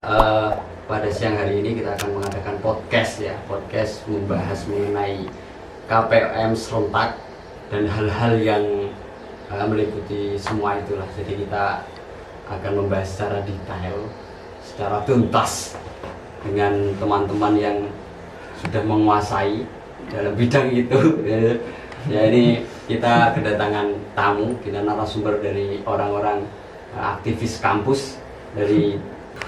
Eh, pada siang hari ini kita akan mengadakan podcast ya, podcast membahas mengenai KPM serentak dan hal-hal yang meliputi semua itulah. Jadi kita akan membahas secara detail, secara tuntas dengan teman-teman yang sudah menguasai dalam bidang itu. Ya, ini kita kedatangan tamu, kita narasumber dari orang-orang aktivis kampus dari.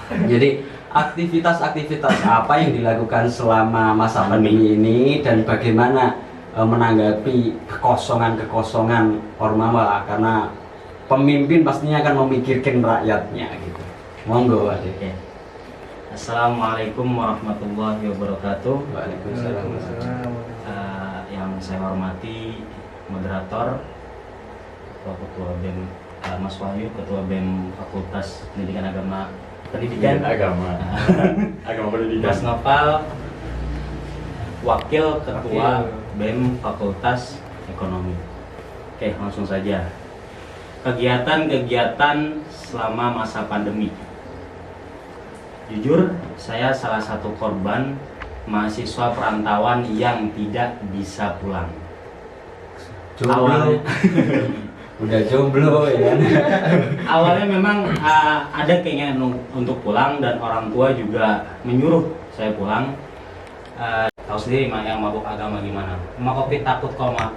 Jadi aktivitas-aktivitas apa yang dilakukan selama masa pandemi ini dan bagaimana menanggapi kekosongan Ormama, karena pemimpin pastinya akan memikirkan rakyatnya gitu. Monggo Adik. Assalamualaikum warahmatullahi wabarakatuh. Waalaikumsalam. Yang saya hormati moderator, Ketua BEM Mas Wahyu, Ketua BEM Fakultas Pendidikan Agama Mas Nopal, Wakil Ketua BEM Fakultas Ekonomi. Oke, langsung saja. Kegiatan-kegiatan selama masa pandemi. Jujur, saya salah satu korban mahasiswa perantauan yang tidak bisa pulang. Jomblo. Udah jomblo ya kan? Awalnya memang ada keinginan untuk pulang dan orang tua juga menyuruh saya pulang. Tahu sendiri yang mabuk agama gimana? Covid takut kok mah,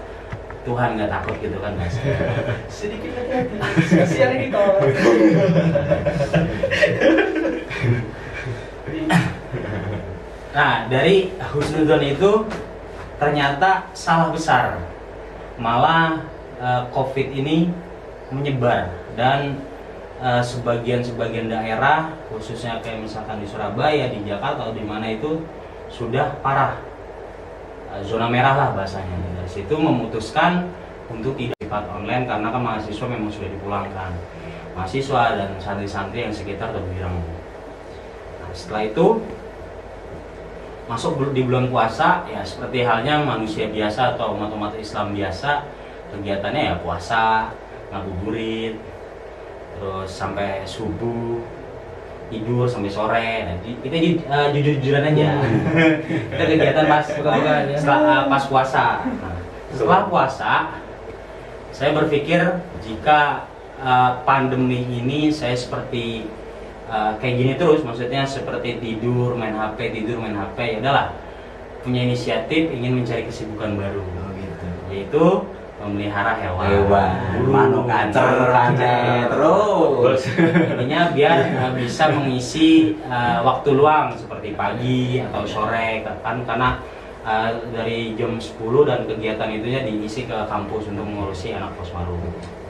Tuhan nggak takut gitu kan Mas? Sedikit hati-hati, kasihan ini kok. Nah, dari husnuzon itu ternyata salah besar. Malah Covid ini menyebar dan sebagian daerah, khususnya kayak misalkan di Surabaya, di Jakarta atau di mana itu sudah parah, zona merah lah bahasanya. Dari situ memutuskan untuk tidak sifat online karena kan mahasiswa memang sudah dipulangkan, mahasiswa dan santri-santri yang sekitar terbilang. Nah, setelah itu masuk di bulan puasa, ya seperti halnya manusia biasa atau umat-umat Islam biasa, kegiatannya ya puasa, ngabuburit, terus sampai subuh, tidur sampai sore. Nah, kita jujur-jujuran aja. Kita kegiatan pas puasa. Nah, setelah puasa, saya berpikir jika pandemi ini saya seperti kayak gini terus, maksudnya seperti tidur main HP, ya udahlah, punya inisiatif ingin mencari kesibukan baru, gitu. Yaitu memelihara hewan, manuk kacer terus. Intinya biar bisa mengisi waktu luang seperti pagi atau sore kan, karena dari jam 10 dan kegiatan itunya diisi ke kampus untuk mengurusi anak Posmaru.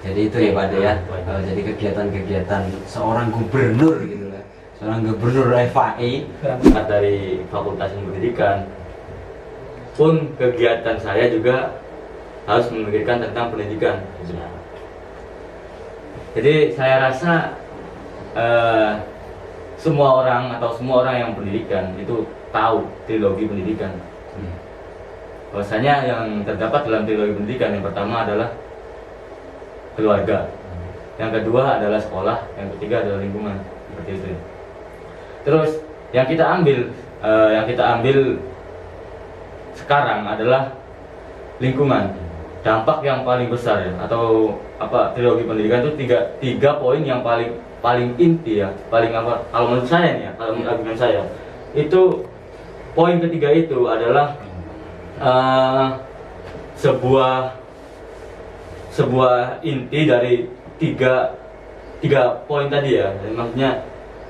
Jadi itu ya Pak ya. Jadi kegiatan-kegiatan seorang gubernur gitu lah. Seorang gubernur FAI dari Fakultas Pendidikan pun kegiatan saya juga harus memikirkan tentang pendidikan. Jadi saya rasa semua orang yang pendidikan itu tahu trilogi pendidikan. Bahwasanya yang terdapat dalam trilogi pendidikan, yang pertama adalah keluarga, yang kedua adalah sekolah, yang ketiga adalah lingkungan, seperti itu. Terus yang kita ambil sekarang adalah lingkungan. Dampak yang paling besar ya, atau trilogi pendidikan itu tiga poin yang paling inti ya, paling kalau menurut saya nih ya, kalau menurut argumen saya itu poin ketiga itu adalah sebuah inti dari tiga poin tadi ya. Jadi, maksudnya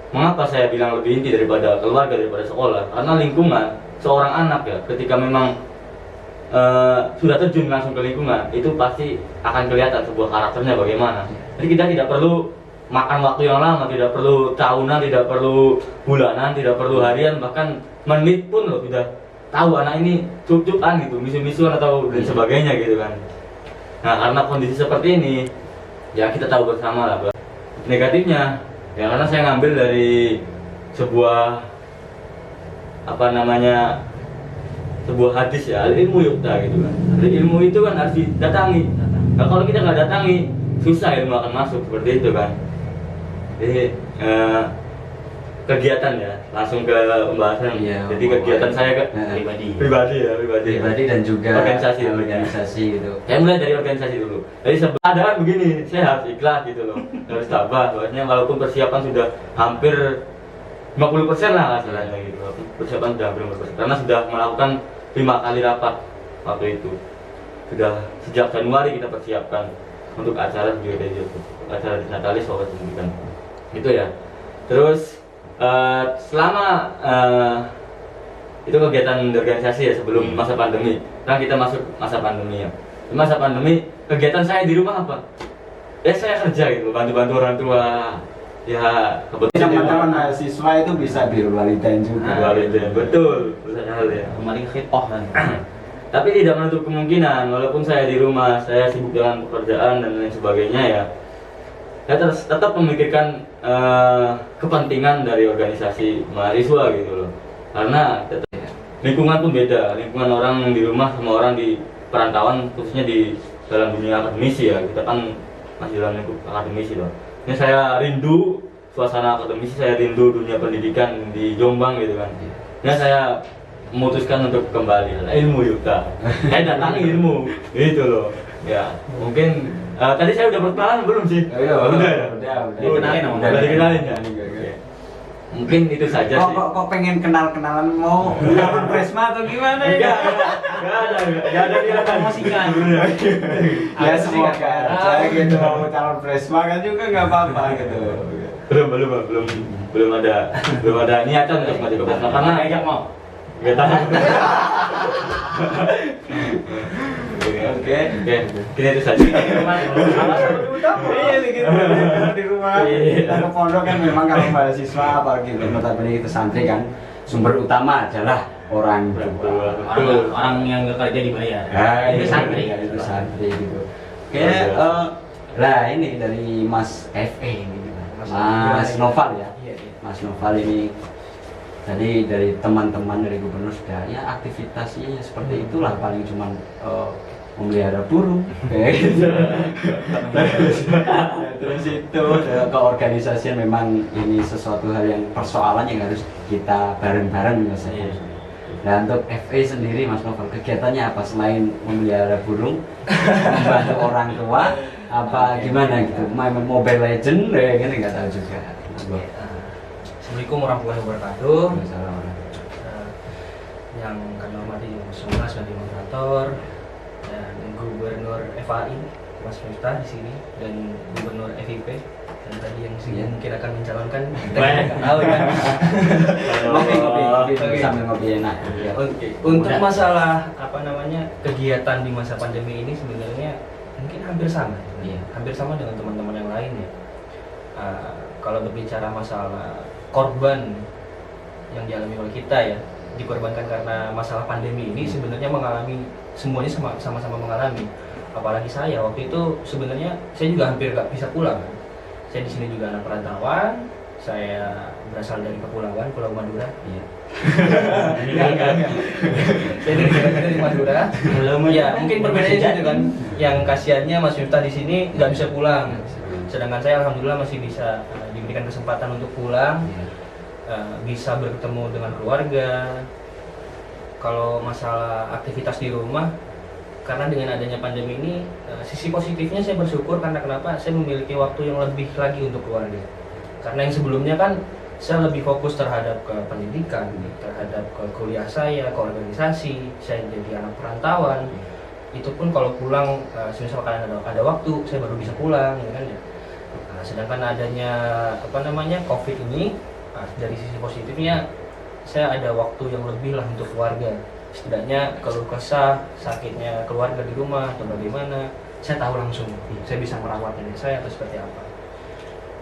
mengapa saya bilang lebih inti daripada keluarga, daripada sekolah, karena lingkungan seorang anak ya, ketika memang sudah terjun langsung ke lingkungan, itu pasti akan kelihatan sebuah karakternya bagaimana. Jadi kita tidak perlu makan waktu yang lama, tidak perlu tahunan, tidak perlu bulanan, tidak perlu harian, bahkan menit pun loh sudah tahu anak ini cup-cupan gitu, misu-misuan atau dan sebagainya gitu kan. Nah, karena kondisi seperti ini ya kita tahu bersama lah. Negatifnya ya karena saya ngambil dari sebuah sebuah hadis ya, ilmu yukta gitu kan. Ilmu itu kan harus didatangi. Nah, kalau kita nggak datangi, susah ilmu akan masuk, seperti itu kan. Jadi kegiatan ya, langsung ke pembahasan. Iya, Jadi kegiatan saya ke Pribadi. dan juga organisasi gitu. Saya mulai dari organisasi dulu. Jadi keadaan begini, saya harus ikhlas gitu loh, harus tabah. Bahwasanya walaupun persiapan sudah hampir 50% lah hasilnya gitu. Persiapan sudah hampir 50%. Karena sudah melakukan 5 kali rapat waktu itu. Sudah sejak Januari kita persiapkan untuk acara gereja itu, acara Natalis Sobat Pendidikan. Itu ya. Terus selama itu kegiatan organisasi ya sebelum masa pandemi. Kan kita masuk masa pandemi ya. Di masa pandemi kegiatan saya di rumah apa? Ya saya kerja gitu, bantu-bantu orang tua. Ya kebetulan teman-teman mahasiswa itu bisa biru walidain juga. Betul, hal ya. Kemarin hitoh kan. Tapi tidak menutup kemungkinan, walaupun saya di rumah, saya sibuk dengan pekerjaan dan lain sebagainya ya. Saya tetap memikirkan kepentingan dari organisasi mahasiswa gitu loh. Karena lingkungan pun beda, lingkungan orang di rumah sama orang di perantauan, khususnya di dalam dunia akademisi ya. Kita kan masih dalam lingkup akademisi loh. Ini saya rindu suasana akademisi, saya rindu dunia pendidikan di Jombang gitu kan. Ini saya memutuskan untuk kembali ilmu Yuta. Saya datangi ilmu gitu loh. Ya, mungkin tadi saya udah berkenalan belum sih? Udah. Dikenalin sama Udah dikenalin ya. Mungkin itu saja sih. Kok pengen kenal-kenalan mau kenalan Presma atau gimana ya? Enggak ada dia promosikan. Ya semoga aja gitu mau calon Presma kan juga nggak apa-apa gitu. belum ada niatan untuk maju ke Presma karena Ajak mau. nggak tahu. Oke. Kita itu saja. Iya gitu di rumah. Kita ke pondok kan memang kalau mahasiswa apalagi notabene itu santri kan sumber utama adalah orang tua. Orang yang gak kerja dibayar. Itu santri. Itu santri gitu. Oke, lah ini dari Mas FE ini. Mas Noval ya. Mas Noval ini tadi dari teman-teman dari gubernur sudah ya aktivitasnya ya seperti itulah, paling cuman memelihara burung kayak gitu. Terus itu keorganisasian memang ini sesuatu hal yang persoalan yang harus kita bareng-bareng menyelesaikan. Nah untuk FE sendiri Mas Novel kegiatannya apa selain memelihara burung, membantu orang tua, apa gimana gitu, main Mobile Legend ya kan nggak tahu juga. Assalamualaikum warahmatullahi wabarakatuh. Masalah. Yang kami hormati semua sebagai moderator dan Gubernur FAI Mas Miftah di sini dan Gubernur FIP dan tadi yang sini mungkin akan mencalonkan. Kita tahu ya. Ngopi Oke. sambil ngopi enak. Oke. Untuk masalah kegiatan di masa pandemi ini sebenarnya mungkin hampir sama. Iya. Hampir sama dengan teman-teman yang lain ya. Kalau berbicara masalah korban yang dialami oleh kita ya, dikorbankan karena masalah pandemi ini sebenarnya semuanya sama-sama mengalami. Apalagi saya waktu itu sebenarnya saya juga hampir gak bisa pulang. Saya di sini juga anak perantauan, saya berasal dari kepulauan Pulau Madura. Iya. Saya dari Madura. Ya mungkin perbedaannya itu kan, yang kasihannya Mas Miftah di sini nggak bisa pulang. Sedangkan saya alhamdulillah masih bisa diberikan kesempatan untuk pulang, bisa bertemu dengan keluarga. Kalau masalah aktivitas di rumah, karena dengan adanya pandemi ini, sisi positifnya saya bersyukur karena kenapa? Saya memiliki waktu yang lebih lagi untuk keluarga. Karena yang sebelumnya kan saya lebih fokus terhadap ke pendidikan, terhadap ke kuliah saya, ke organisasi. Saya jadi anak perantauan. Itu pun kalau pulang, misalkan ada waktu, saya baru bisa pulang, ya kan ya. Sedangkan adanya COVID ini, dari sisi positifnya saya ada waktu yang lebih lah untuk keluarga. Setidaknya kalau kesah sakitnya keluarga di rumah atau bagaimana, saya tahu langsung. Saya bisa merawat nenek saya atau seperti apa.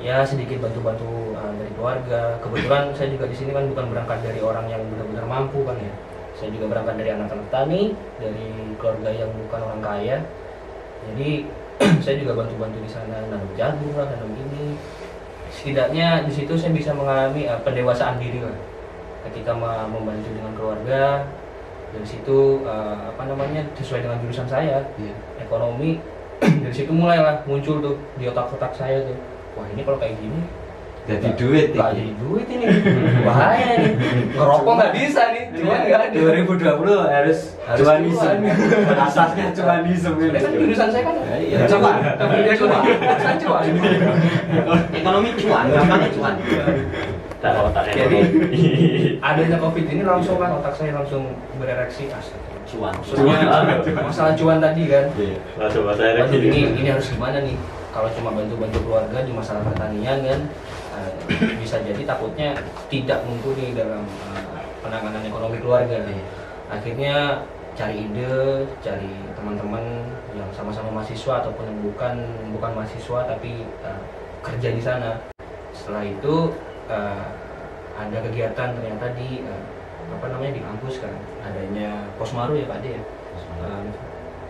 Ya sedikit bantu-bantu dari keluarga. Kebetulan saya juga di sini kan bukan berangkat dari orang yang benar-benar mampu kan ya. Saya juga berangkat dari anak-anak tani, dari keluarga yang bukan orang kaya. Jadi saya juga bantu-bantu di sana, nanam jagung lah, nanam ini. Setidaknya di situ saya bisa mengalami pendewasaan diri lah. Ketika membantu dengan keluarga, dari situ sesuai dengan jurusan saya, ekonomi. Dari situ mulailah muncul tuh di otak-otak saya tuh, wah ini kalau kayak gini Jadi duit Nggak jadi duit ini. Bahaya nih. Ngerokok nggak bisa nih. Cuman nggak ada. 2020 harus cuanisme. Asasnya cuanisme. Sebenarnya kan jurusan saya kan. Iya, cuan. Tapi dia cuan. Jurusan cuan. Ekonomi cuan, gampangnya cuan. Tak otak Jadi adanya COVID ini langsung kan otak saya langsung bereaksi Cuan. maksudnya masalah cuan tadi kan. langsung bahasa Waduh, ini harus gimana nih? Kalau cuma bantu-bantu keluarga di masalah pertanian kan, bisa jadi takutnya tidak mumpuni dalam penanganan ekonomi keluarga. Akhirnya cari ide, cari teman-teman yang sama-sama mahasiswa ataupun yang bukan mahasiswa tapi kerja di sana. Setelah itu ada kegiatan ternyata di di kampus kan, adanya Posmaru ya Pak Ade ya.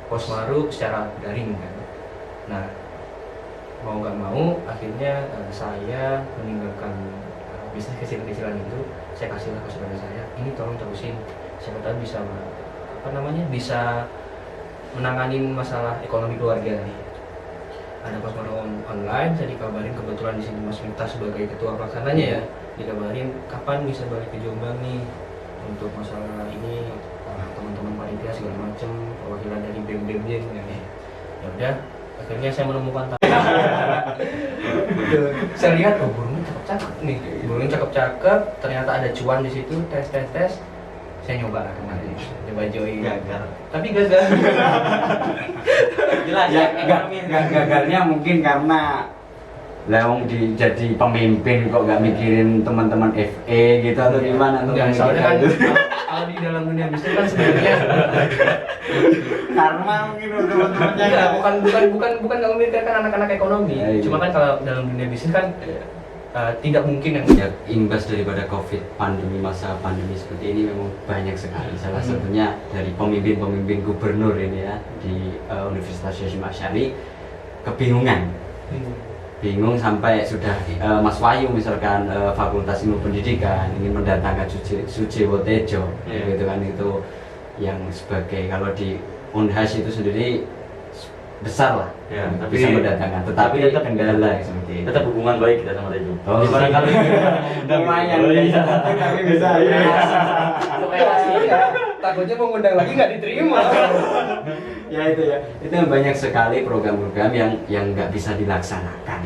Posmaru secara daring kan. Nah, mau nggak mau akhirnya saya meninggalkan bisnis kecil-kecilan itu. Saya kasihlah ke saudara saya, ini tolong terusin, siapa tahu bisa bisa menangani masalah ekonomi keluarga nih. Ada Posmaru online, saya dikabarin kebetulan di sini Mas Miftah sebagai ketua pelaksananya ya, dikabarin kapan bisa balik ke Jombang nih untuk masalah ini, teman-teman panitia segala macam, perwakilan dari BEM ya. Ya udah, akhirnya saya menemukan saya lihat burungnya cakep-cakep nih, burungnya cakep-cakep, ternyata ada cuan di situ, tes, saya nyoba lah kemarin, coba join, Gagal. tapi gagal. Jelas Ya, ekonomi. gagalnya mungkin karena Leong jadi pemimpin kok nggak mikirin teman-teman FE gitu atau gimana? Atau Enggak, soalnya kan gitu? kalau di dalam dunia bisnis kan sebenarnya Karma mungkin teman-temannya. enggak, bukan nggak memikirkan anak-anak ekonomi. Ya, iya. Cuma kan kalau dalam dunia bisnis kan tidak mungkin yang Ya, imbas daripada masa pandemi seperti ini memang banyak sekali. Salah satunya dari pemimpin gubernur ini ya di Universitas Hasyim Asy'ari kebingungan. Bingung sampai sudah Mas Wahyu misalkan Fakultas Ilmu Pendidikan ingin mendatangkan Sujiwo Tejo, gitu kan, itu yang sebagai kalau di Unhas itu sendiri besar lah, Ya, bisa tapi- mendatangkan, tetapi tapi tetap- kendala seperti itu. tetap hubungan baik kita sama Tejo. Oh, Gimana iya. kali Lumayan, Oh, iya. tapi bisa. Iya, takutnya mau ngundang lagi nggak diterima. Ya itu yang banyak sekali program-program yang nggak bisa dilaksanakan.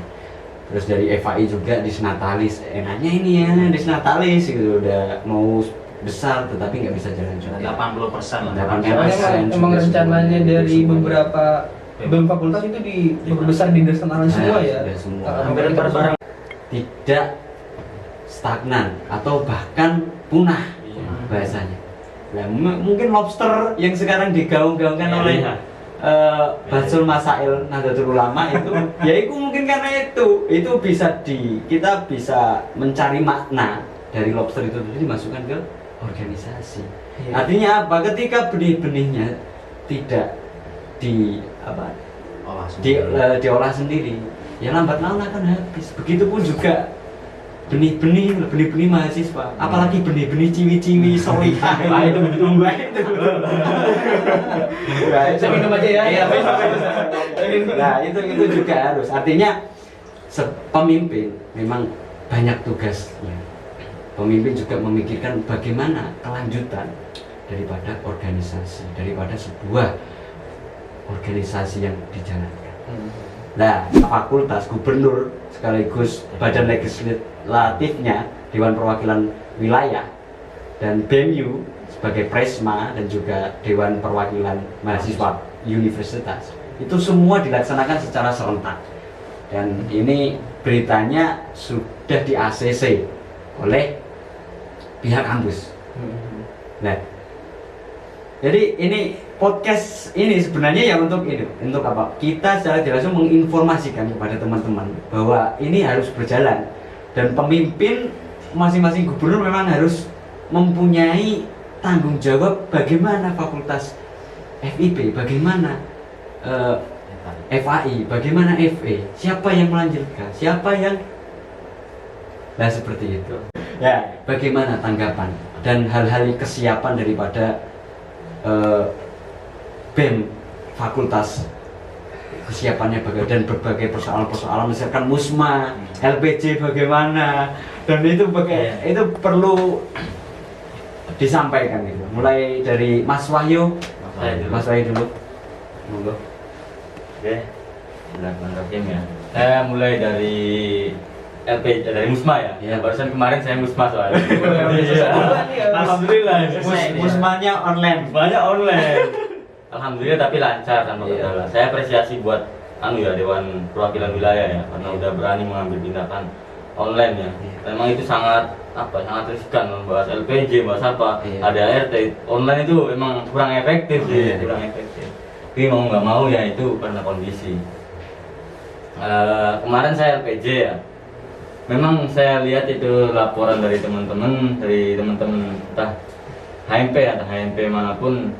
Terus dari FAI juga disnatalis, enaknya ini ya disnatalis gitu, udah mau besar tetapi nggak bisa jalan juga. 80% lah. 80%. Soalnya emang juga rencananya semuanya, dari semuanya. beberapa BEM fakultas itu diperbesar di Desanalan semua ya. sudah semua. Hampir per barang. Tidak stagnan atau bahkan punah bahasanya. Nah, mungkin lobster yang sekarang digaung-gaungkan Ya, oleh iya. Basul Masail Nahdlatul Ulama itu, ya itu mungkin karena itu kita bisa mencari makna dari lobster itu dimasukkan ke organisasi. Iya. Artinya apa? Ketika benih-benihnya tidak diolah sendiri, ya lambat laun akan habis. Begitupun juga benih-benih mahasiswa, apalagi benih-benih ciwi-ciwi solihah. Ah, itu ditunggu. Saya minum aja ya. Iya, nah itu juga harus. Artinya pemimpin memang banyak tugasnya. Pemimpin juga memikirkan bagaimana kelanjutan daripada organisasi, daripada sebuah organisasi yang dijalankan. Nah, fakultas, gubernur sekaligus badan legislatifnya, Dewan Perwakilan Wilayah, dan BEMU sebagai Presma dan juga Dewan Perwakilan Mahasiswa Universitas, itu semua dilaksanakan secara serentak. Dan ini beritanya sudah di ACC oleh pihak kampus. Nah, jadi ini podcast ini sebenarnya ya untuk apa? Kita secara jelas menginformasikan kepada teman-teman bahwa ini harus berjalan, dan pemimpin masing-masing gubernur memang harus mempunyai tanggung jawab bagaimana fakultas FIP, bagaimana FAI, bagaimana FE, siapa yang melanjutkan, siapa yang seperti itu. Ya, bagaimana tanggapan dan hal-hal kesiapan daripada BEM Fakultas kesiapannya bagaimana dan berbagai persoalan-persoalan misalkan musma, LPG bagaimana dan itu itu perlu disampaikan gitu. Mulai dari Mas Wahyu, Mas Wahyu dulu. Monggo. Oke. Bismillahirrahmanirrahim ya. Saya mulai dari LPG dari Musma ya. Iya. Barusan kemarin saya Musma soalnya. Iya. Alhamdulillah. Musmanya online. Banyak online. Alhamdulillah tapi lancar tanpa Iya. kendala. Saya apresiasi buat Dewan Perwakilan Wilayah ya karena udah berani mengambil tindakan online ya. Iya. Memang itu sangat sangat riskan membahas LPG, bahas apa, Iya. ada ART. Online itu emang kurang efektif sih, Iya. kurang efektif. Tapi mau nggak mau ya itu karena kondisi. Kemarin saya LPG ya. Memang saya lihat itu laporan dari teman-teman entah HMP atau HMP manapun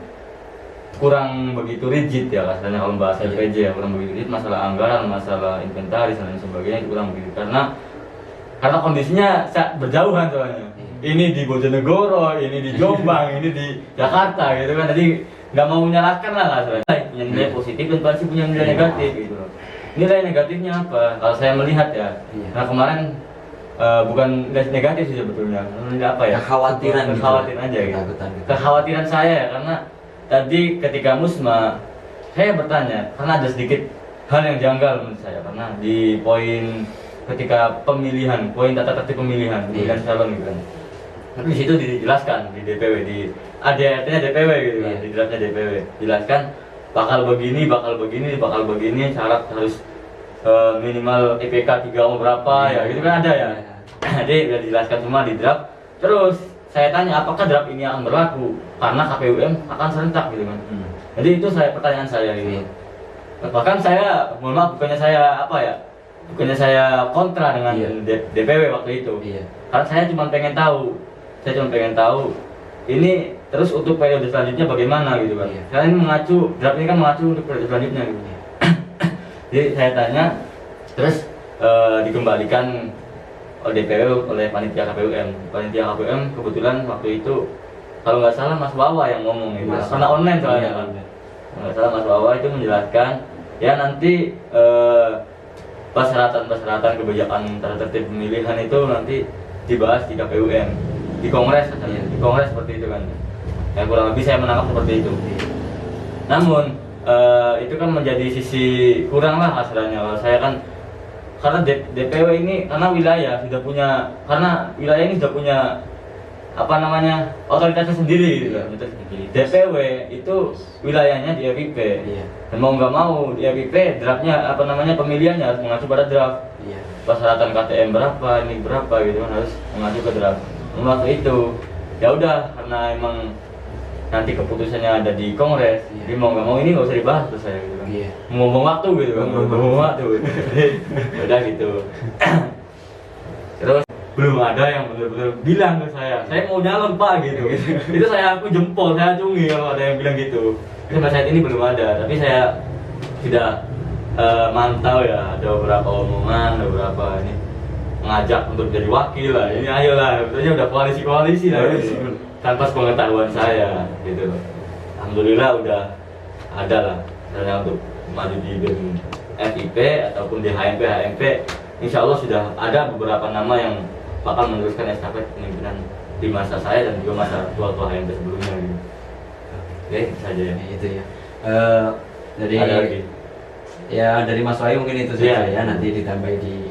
kurang begitu rigid ya kasarnya kalau bahas LPG ya, kurang begitu rigid, masalah anggaran, masalah inventaris dan lain sebagainya kurang begitu karena kondisinya berjauhan soalnya. Ini di Bojonegoro, ini di Jombang, ini di Jakarta gitu kan, jadi nggak mau menyalahkan lah kasarnya. Punya nilai positif dan pasti punya nilai negatif gitu. Nilai negatifnya apa? Kalau saya melihat ya, nah kemarin bukan negatif sih sebetulnya, apa ya? Kekhawatiran aja gitu. Ketakutan gitu. Kekhawatiran saya ya, karena tadi ketika musma, saya bertanya karena ada sedikit hal yang janggal menurut saya karena di poin ketika pemilihan, poin tata tertib pemilihan calon gitu kan. Tapi di situ dijelaskan di DPW di ADRT-nya DPW gitu kan, di draftnya DPW dijelaskan bakal begini, syarat harus minimal IPK 3 berapa ya gitu kan ada ya. Jadi udah dijelaskan semua di draft. Terus saya tanya apakah draft ini akan berlaku karena KPUM akan serentak gitu kan. Jadi itu pertanyaan saya gitu. Bahkan saya, mohon maaf bukannya saya kontra dengan DPW waktu itu. Karena saya cuma pengen tahu ini terus untuk periode selanjutnya bagaimana gitu kan. Karena ini draft ini kan mengacu untuk periode selanjutnya gitu. Jadi saya tanya, terus dikembalikan oleh DPW oleh panitia KPUM. Panitia KPUM kebetulan waktu itu kalau nggak salah Mas Wawa yang ngomong gitu. Karena online soalnya kan. Kalau nggak salah Mas Wawa itu menjelaskan ya nanti persyaratan kebijakan tata tertib pemilihan itu nanti dibahas di KPUM, di Kongres katanya. Di Kongres seperti itu kan. Ya kurang lebih saya menangkap seperti itu. Namun itu kan menjadi sisi kurang lah hasilnya. Kalau saya kan karena DPW ini karena wilayah ini sudah punya otoritasnya sendiri gitu. DPW itu wilayahnya di FIP. Dan mau nggak mau di FIP draftnya pemilihannya harus mengacu pada draft. Persyaratan KTM berapa, ini berapa gitu kan harus mengacu ke draft. Waktu itu ya udah karena emang nanti keputusannya ada di Kongres, jadi mau nggak mau ini nggak usah dibahas tuh saya gitu kan. Ngomong waktu gitu kan, ngomong waktu gitu. Udah gitu. Terus belum ada yang benar-benar bilang ke saya mau nyalon Pak gitu. Itu aku jempol, saya acungi kalau ada yang bilang gitu. Sampai saat ini belum ada, tapi saya tidak mantau ya, ada beberapa omongan, ada beberapa ini mengajak untuk jadi wakil lah, ini ayolah, betulnya udah koalisi lah gitu. Tanpa pengetahuan saya gitu. Alhamdulillah udah ada lah misalnya untuk maju di BEM FIP ataupun di HMP. Insya Allah sudah ada beberapa nama yang bakal meneruskan estafet kepemimpinan di masa saya dan juga masa tua-tua HMP sebelumnya gitu. Oke, itu saja ya. Itu ya. Jadi ada lagi. Ya dari Mas Wahyu mungkin itu saja Iya. ya. Nanti ditambahi di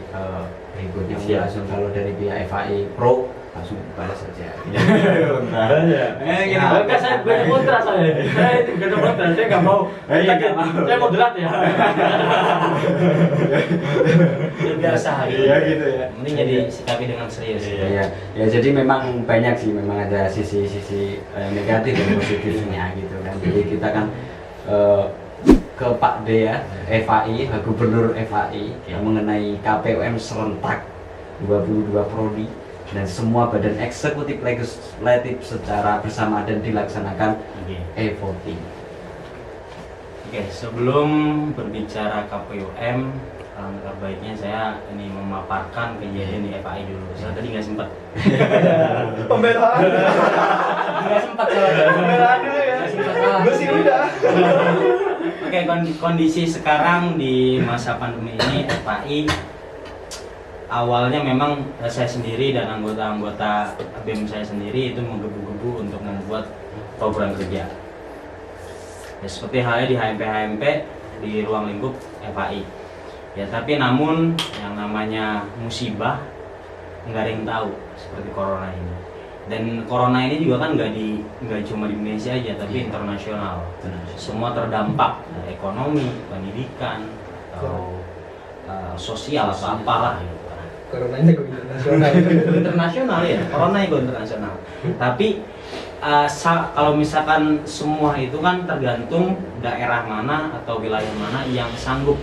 berikutnya Siap. langsung kalau dari pihak FAI Pro langsung balas saja. Kan saya bukan kontra saya itu bukan kontra, saya nggak mau. Saya moderat ya. Biasa hari. Iya gitu ya. Mending jadi sikapi dengan serius. Ya, jadi memang banyak sih, memang ada sisi negatif dan positifnya gitu kan. Jadi kita kan ke Pak D ya, FAI, Gubernur FAI mengenai KPUM serentak 22 prodi dan semua badan eksekutif legislatif secara bersama dan dilaksanakan e-voting. Oke, sebelum berbicara KPUM, alangkah baiknya saya ini memaparkan kejadian di FAI dulu. Saya tadi nggak sempat. Pembelaan. Nggak sempat soalnya. Pembelaan dulu ya. Bersih udah. Oke, kondisi sekarang di masa pandemi ini FAI awalnya memang saya sendiri dan anggota-anggota BEM saya sendiri itu menggebu-gebu untuk membuat program kerja. Ya, seperti halnya di HMP di ruang lingkup FAI. Ya, tapi namun yang namanya musibah nggak ada yang tahu seperti corona ini. Dan corona ini juga kan nggak cuma di Indonesia aja, tapi internasional. Semua terdampak, ekonomi, pendidikan, atau sosial atau apalah. Gitu. Coronanya go internasional. Internasional ya, corona itu internasional. Tapi kalau misalkan semua itu kan tergantung daerah mana atau wilayah mana yang sanggup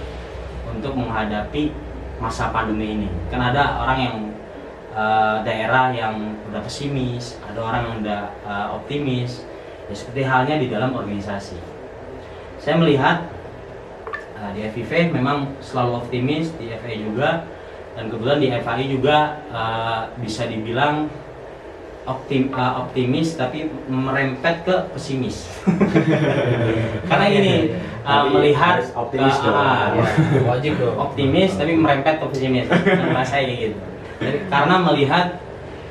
untuk menghadapi masa pandemi ini. Kan ada orang yang daerah yang udah pesimis, ada orang yang udah optimis. Ya, seperti halnya di dalam organisasi. Saya melihat di FIV memang selalu optimis, di FA juga, dan kebetulan di FAI juga bisa dibilang optimis tapi merempet ke pesimis. Karena gini, melihat optimis dong. Wajib dong. Optimis tapi merempet ke pesimis. Rasanya kayak gitu. Jadi, karena melihat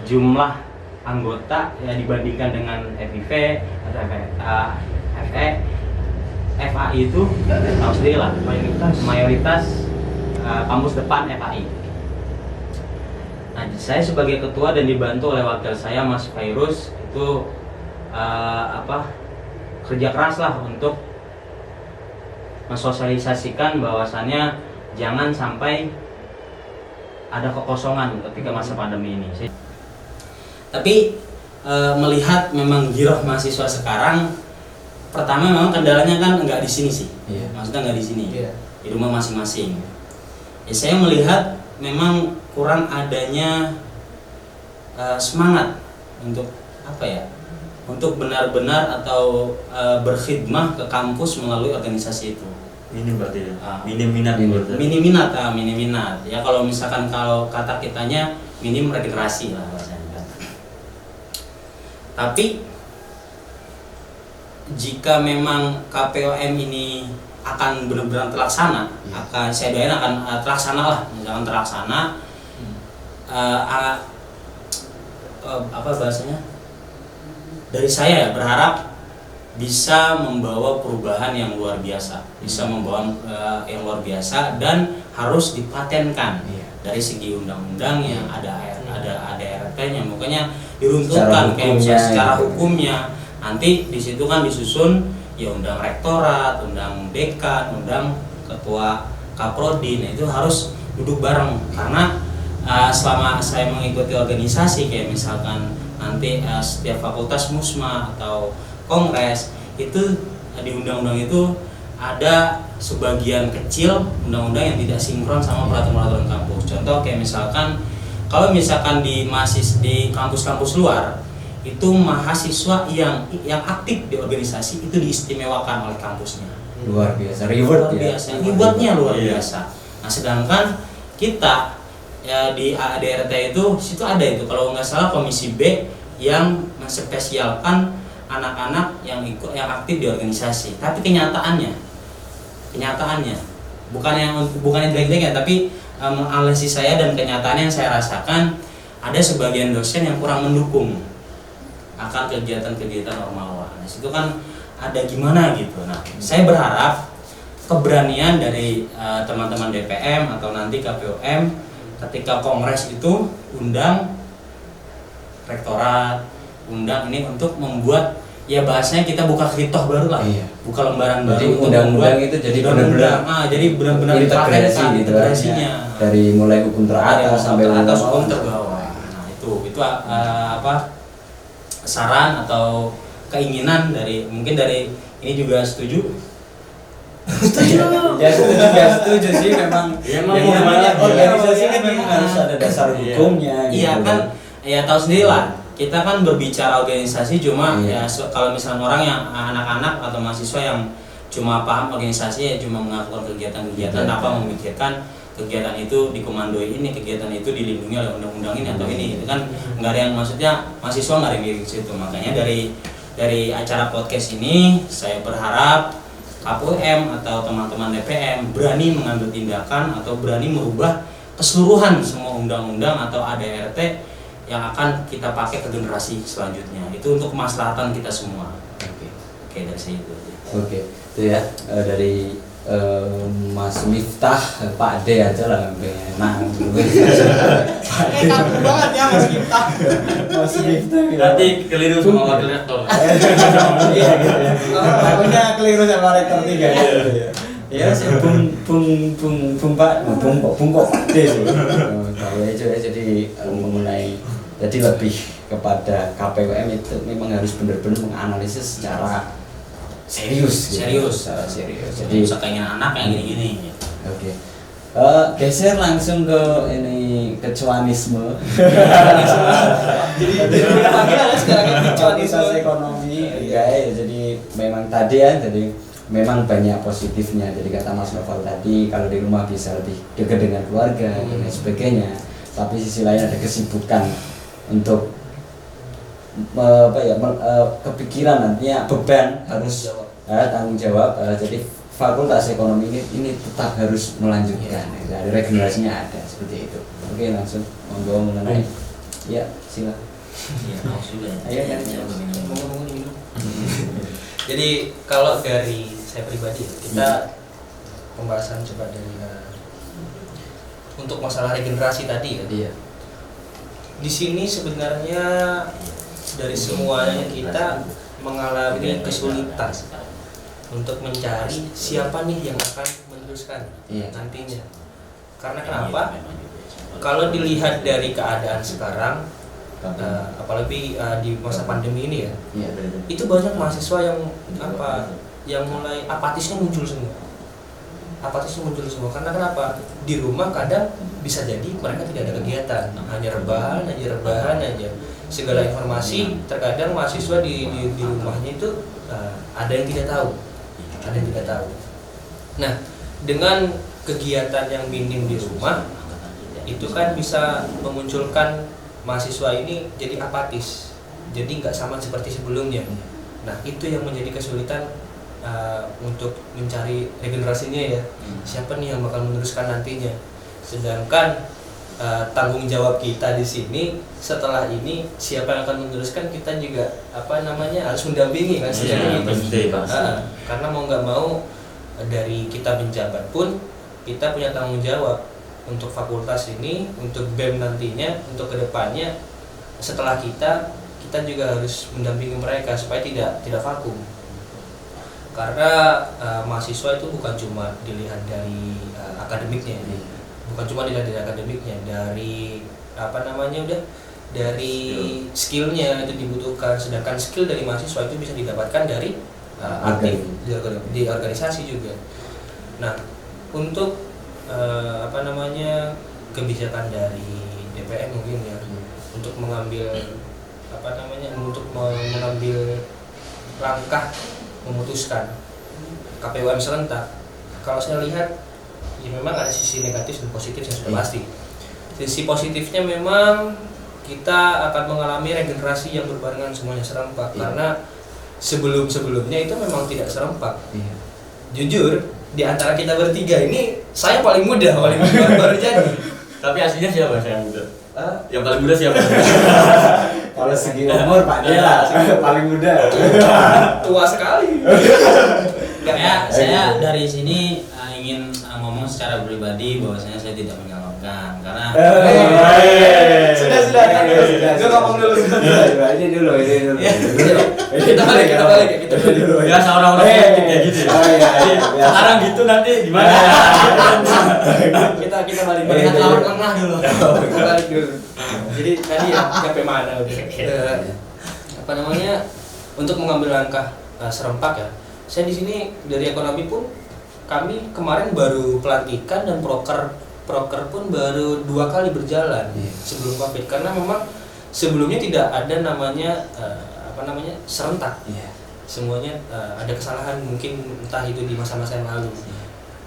jumlah anggota ya dibandingkan dengan FIV atau FAI itu tahu sendiri lah, mayoritas kampus depan FAI. Nah, saya sebagai ketua dan dibantu oleh wakil saya Mas Fairuz itu kerja keras lah untuk mensosialisasikan bahwasannya jangan sampai ada kekosongan ketika masa pandemi ini. Tapi melihat memang giroh mahasiswa sekarang, pertama memang kendalanya kan nggak di sini sih, maksudnya nggak di sini, di rumah masing-masing. Ya, saya melihat memang kurang adanya semangat untuk untuk benar-benar atau berkhidmah ke kampus melalui organisasi itu. Minim berarti ya. Minim minat. Minim minat. Ya kalau misalkan kalau kata kitanya minim regenerasi lah bahasanya. Tapi jika memang KPOM ini akan benar-benar terlaksana, akan saya doain akan terlaksana lah, misalkan terlaksana. Apa bahasanya? Dari saya berharap bisa membawa perubahan yang luar biasa, yang luar biasa dan harus dipatenkan dari segi undang-undang yang ada RT-nya, makanya diruntuhkan kayak misalnya secara hukumnya. Nanti di situ kan disusun ya undang rektorat, undang dekan, undang ketua kaprodi. Nah, itu harus duduk bareng karena selama saya mengikuti organisasi kayak misalkan nanti setiap fakultas musma atau kongres itu di undang-undang itu ada sebagian kecil undang-undang yang tidak sinkron sama peraturan-peraturan kampus. Contoh kayak misalkan kalau misalkan di kampus-kampus luar itu mahasiswa yang aktif di organisasi itu diistimewakan oleh kampusnya. Luar biasa, rewardnya luar biasa. Nah, sedangkan kita ya di ADRT itu situ ada itu kalau nggak salah komisi B yang menspesialkan anak-anak yang aktif di organisasi. Tapi kenyataannya bukan yang jelek-jelek ya, tapi menganalisis saya dan kenyataannya yang saya rasakan ada sebagian dosen yang kurang mendukung akan kegiatan-kegiatan normal. Nah, situ kan ada gimana gitu. Nah, saya berharap keberanian dari teman-teman DPM atau nanti KPOM ketika kongres itu undang rektorat, undang ini untuk membuat ya bahasanya kita buka kritoh baru lah, buka lembaran baru. Jadi undang-undang itu jadi benar-benar integrasinya dari mulai hukum teratas sampai hukum terbawah. Nah, itu saran atau keinginan mungkin dari ini juga setuju. Setuju sih memang. Organisasi kan memang harus ada dasar hukumnya. Iya kan, ya tahu sendiri lah. Kita kan berbicara organisasi cuma ya kalau misalnya orang yang anak-anak atau mahasiswa yang cuma paham organisasi ya cuma melakukan kegiatan-kegiatan tanpa memikirkan kegiatan itu dikomandoi ini, kegiatan itu dilindungi oleh undang-undang ini atau ini. Itu kan nggak ada yang maksudnya mahasiswa nggak ada yang mikir situ. Makanya dari acara podcast ini saya berharap KPUM atau teman-teman DPM berani mengambil tindakan atau berani merubah keseluruhan semua undang-undang atau ADRT yang akan kita pakai ke generasi selanjutnya. Itu untuk kemaslahatan kita semua. Oke, dari saya itu aja. Oke, itu ya dari Mas Miftah, Pak D aja lah, nah Kaku banget ya Mas Miftah. Mas Miftah. Nanti keliru sama wakil rektor. Iya gitu ya. Takutnya keliru sama rektor 3 gitu ya. Ya sih bung Pak D sih. Tahu aja ya, jadi mengenai jadi lebih kepada KPUM itu memang harus benar-benar menganalisis secara serius. Secara serius. Jadi keinginan anak yang gini-gini. Oke. Geser langsung ke ini kecuanisme. Jadi panggilan sekarang Kecuanisme ekonomi. Ya, jadi memang tadi ya, jadi memang banyak positifnya. Jadi kata Mas Novel tadi, kalau di rumah bisa lebih dekat dengan keluarga dan lain sebagainya. Tapi sisi lain ada kesibukan untuk kepikiran nantinya beban harus tanggung jawab. Jadi fakultas ekonomi ini tetap harus melanjutkan. Dari regenerasinya ada seperti itu. Oke, langsung monggo mengenai ya sila. Iya, mau sudah. Ayo kan. ngomong-ngomong. Jadi kalau dari saya pribadi kita pembahasan coba dari untuk masalah regenerasi tadi ya. Iya. Di sini sebenarnya dari semuanya kita mengalami kesulitan untuk mencari siapa nih yang akan meneruskan nantinya. Karena kenapa? Kalau dilihat dari keadaan sekarang, apalagi di masa pandemi ini ya, itu banyak mahasiswa yang mulai apatisnya muncul semua. Karena kenapa? Di rumah kadang bisa jadi mereka tidak ada kegiatan, hanya rebahan aja. Segala informasi terkadang mahasiswa di rumahnya itu ada yang tidak tahu. Nah, dengan kegiatan yang minim di rumah itu kan bisa memunculkan mahasiswa ini jadi apatis, jadi nggak sama seperti sebelumnya. Nah, itu yang menjadi kesulitan untuk mencari regenerasinya ya. Siapa nih yang bakal meneruskan nantinya? Sedangkan tanggung jawab kita di sini setelah ini siapa yang akan meneruskan, kita juga harus mendampingi kan karena mau nggak mau dari kita menjabat pun kita punya tanggung jawab untuk fakultas ini, untuk BEM nantinya, untuk kedepannya setelah kita juga harus mendampingi mereka supaya tidak vakum. Karena mahasiswa itu bukan cuma dilihat dari akademiknya, dari skillnya itu dibutuhkan. Sedangkan skill dari mahasiswa itu bisa didapatkan dari di organisasi juga. Nah, untuk kebijakan dari DPR mungkin ya, untuk mengambil langkah memutuskan KPUM serentak. Kalau saya lihat ya memang ada sisi negatif dan positif yang sudah pasti. Sisi positifnya memang kita akan mengalami regenerasi yang berbarengan semuanya serempak, karena sebelumnya itu memang tidak serempak. Jujur, di antara kita bertiga ini saya paling muda baru jadi. Tapi aslinya siapa yang muda? Yang paling muda siapa? Kalau segi umur Pak Dela paling muda. Tua sekali. Saya dari sini ingin ngomong secara pribadi bahwasanya saya tidak menyalahkan karena sudah ngomong dulu. Ini dulu. Kita balik dulu. Ya seorang-orang kayak gitu. Sekarang gitu nanti gimana? Kita balik lawan tengah dulu. Balik dulu. Jadi tadi sampai mana untuk mengambil langkah serempak ya. Saya di sini dari ekonomi pun kami kemarin baru pelantikan dan proker pun baru 2 kali berjalan sebelum Covid, karena memang sebelumnya tidak ada namanya serentak. Semuanya ada kesalahan mungkin entah itu di masa-masa yang lalu.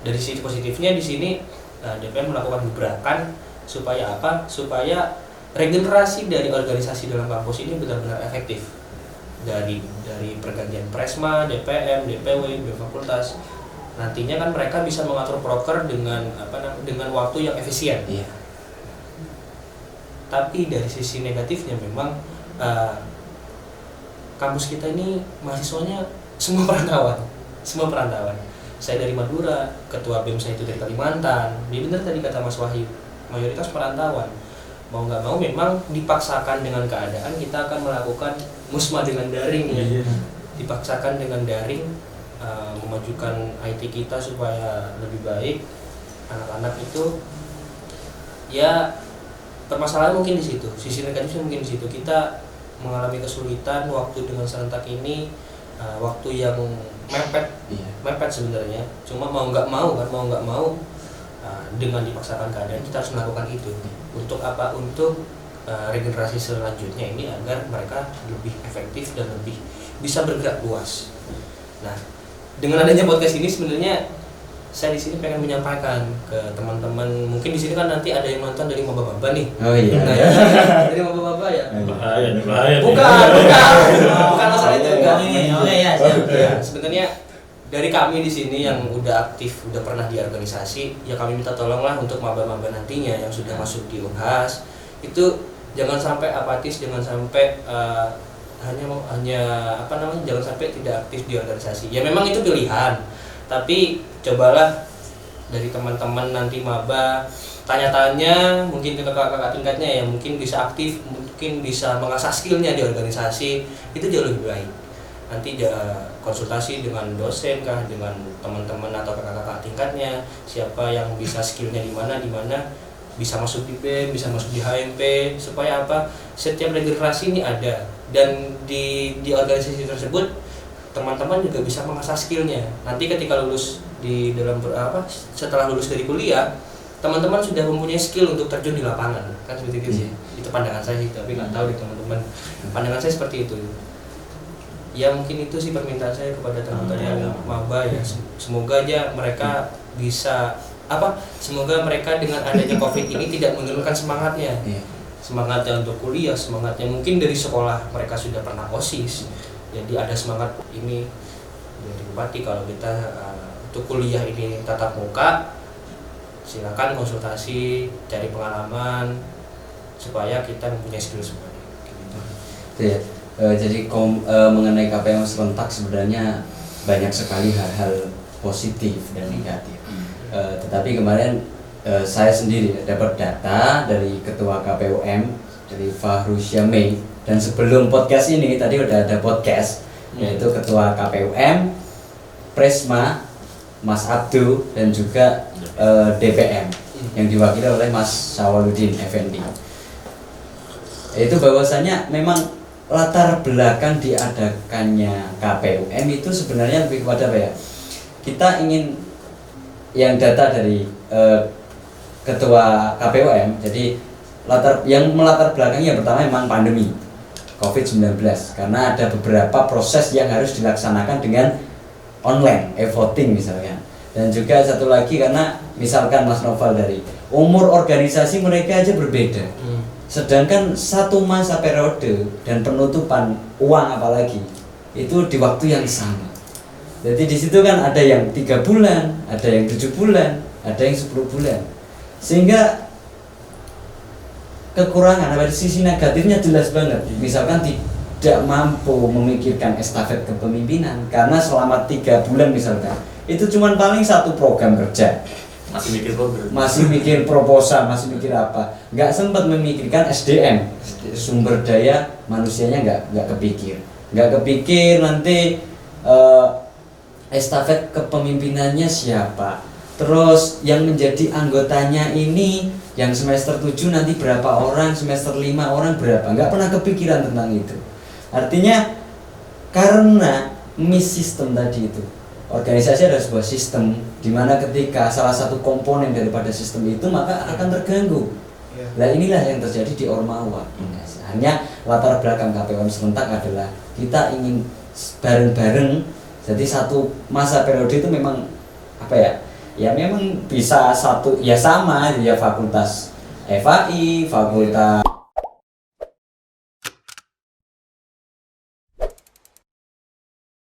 Dari sisi positifnya di sini DPR melakukan gebrakan supaya apa? Supaya regenerasi dari organisasi dalam kampus ini benar-benar efektif. dari pergantian Presma, DPM, DPW, fakultas. Nantinya kan mereka bisa mengatur proker dengan dengan waktu yang efisien. Iya. Tapi dari sisi negatifnya memang kampus kita ini mahasiswanya semua perantauan. Saya dari Madura, ketua BEM saya itu dari Kalimantan. Dia benar tadi kata Mas Wahyu, mayoritas perantauan. Mau nggak mau memang dipaksakan dengan keadaan kita akan melakukan musma dengan daring ya. Dipaksakan dengan daring, memajukan IT kita supaya lebih baik. Anak-anak itu ya permasalahan mungkin di situ, sisi negatifnya mungkin di situ. Kita mengalami kesulitan waktu dengan serentak ini, waktu yang mepet sebenarnya. Cuma mau nggak mau dengan dipaksakan keadaan kita harus melakukan itu. Untuk apa? Untuk regenerasi selanjutnya ini agar mereka lebih efektif dan lebih bisa bergerak luas. Nah, dengan adanya podcast ini sebenarnya saya di sini pengen menyampaikan ke teman-teman, mungkin di sini kan nanti ada yang nonton dari maba-maba nih. Oh iya. Nah, ya, dari maba-maba ya. Bahaya. Bukan masalah itu enggak. Ya. Sebenarnya dari kami di sini yang udah aktif, udah pernah di organisasi, ya kami minta tolonglah untuk maba-maba nantinya yang sudah masuk di Unhas itu jangan sampai apatis, jangan sampai jangan sampai tidak aktif di organisasi. Ya memang itu pilihan, tapi cobalah dari teman-teman nanti maba tanya-tanya mungkin ke kakak-kakak tingkatnya yang mungkin bisa aktif, mungkin bisa mengasah skillnya di organisasi, itu jauh lebih baik. Nanti konsultasi dengan dosen kah, dengan teman-teman atau kakak-kakak tingkatnya, siapa yang bisa skillnya di mana, bisa masuk di BEM, bisa masuk di HMP, supaya apa? Setiap regenerasi ini ada, dan di organisasi tersebut teman-teman juga bisa mengasah skillnya. Nanti ketika lulus setelah lulus dari kuliah, teman-teman sudah mempunyai skill untuk terjun di lapangan, kan seperti itu sih. Itu pandangan saya sih, tapi nggak tahu di teman-teman. Pandangan saya seperti itu. Ya mungkin itu sih permintaan saya kepada teman-teman maba ya. Semoga aja mereka bisa semoga mereka dengan adanya COVID ini tidak menurunkan semangatnya. Semangatnya untuk kuliah, semangatnya mungkin dari sekolah mereka sudah pernah OSIS. Jadi ada semangat ini dari Bupati kalau kita untuk kuliah ini tatap muka, silakan konsultasi, cari pengalaman supaya kita mempunyai skill semuanya. Gitu ya. Jadi mengenai KPM serentak sebenarnya banyak sekali hal-hal positif dan negatif. Tetapi kemarin saya sendiri dapat data dari Ketua KPUM dari Fahru Syamei, dan sebelum podcast ini tadi udah ada podcast yaitu Ketua KPUM, Presma, Mas Abdu, dan juga DPM yang diwakili oleh Mas Sawaludin Effendi. Itu bahwasanya memang latar belakang diadakannya KPUM itu sebenarnya lebih kepada apa ya? Kita ingin yang data dari Ketua KPUM, jadi yang melatar belakangnya pertama memang pandemi COVID-19, karena ada beberapa proses yang harus dilaksanakan dengan online, e-voting misalnya. Dan juga satu lagi karena misalkan Mas Noval dari umur organisasi mereka aja berbeda. Sedangkan satu masa periode dan penutupan uang apalagi itu di waktu yang sama. Jadi di situ kan ada yang 3 bulan, ada yang 7 bulan, ada yang 10 bulan. Sehingga kekurangan dari sisi negatifnya jelas banget. Misalkan tidak mampu memikirkan estafet kepemimpinan karena selama 3 bulan misalkan itu cuma paling satu program kerja, masih mikir proposal, masih mikir apa, nggak sempat memikirkan SDM, sumber daya manusianya nggak kepikir nanti estafet kepemimpinannya siapa, terus yang menjadi anggotanya ini yang semester 7 nanti berapa orang, semester 5 orang berapa, nggak pernah kepikiran tentang itu. Artinya karena miss sistem tadi itu, organisasi adalah sebuah sistem di mana ketika salah satu komponen daripada sistem itu maka akan terganggu. Nah inilah yang terjadi di Ormawa. Hanya latar belakang KPUM serentak adalah kita ingin bareng-bareng. Jadi satu masa periode itu memang apa ya? Ya memang bisa satu ya sama ya fakultas FAI, fakultas